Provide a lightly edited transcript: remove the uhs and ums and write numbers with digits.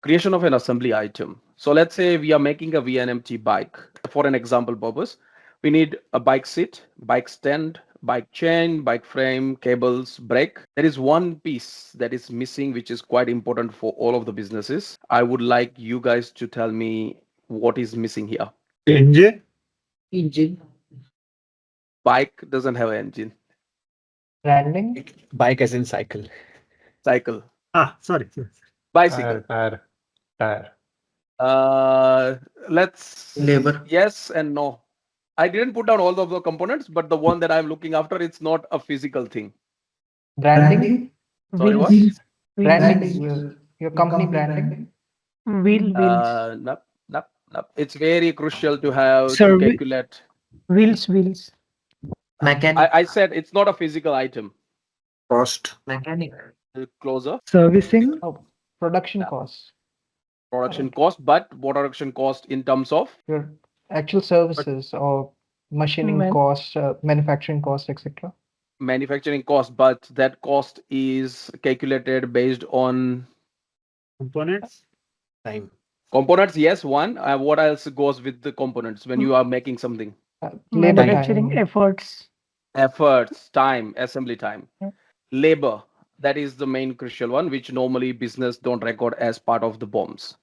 Creation of an assembly item. So let's say we are making a VNMT bike. For an example purpose, we need a bike seat, bike stand, bike chain, bike frame, cables, brake. There is one piece that is missing, which is quite important for all of the businesses. I would like you guys to tell me what is missing here. Engine. Engine. Bike doesn't have an engine. Branding. Bike as in cycle. Cycle. Sorry. Bicycle. Tire. Let's Labor. yes and no. I didn't put down all of the components, but the one that I'm looking after, it's not a physical thing. Branding. Sorry, what? Wheels. Branding. Your company branding. Wheels. Nope. It's very crucial to have to Survey- calculate. Wheels. Mechanic. I said it's not a physical item. Cost. Mechanic. Closer. Servicing. Production costs. Production cost, but what production cost in terms of? Your actual services or machining Man- costs, manufacturing costs, etc. Manufacturing cost, but that cost is calculated based on Components. Time. components. Yes, one. What else goes with the components when you are making something? Labor Manufacturing time. efforts. Efforts, time, assembly time, Yeah. labor. That is the main crucial one, which normally business don't record as part of the BOMs.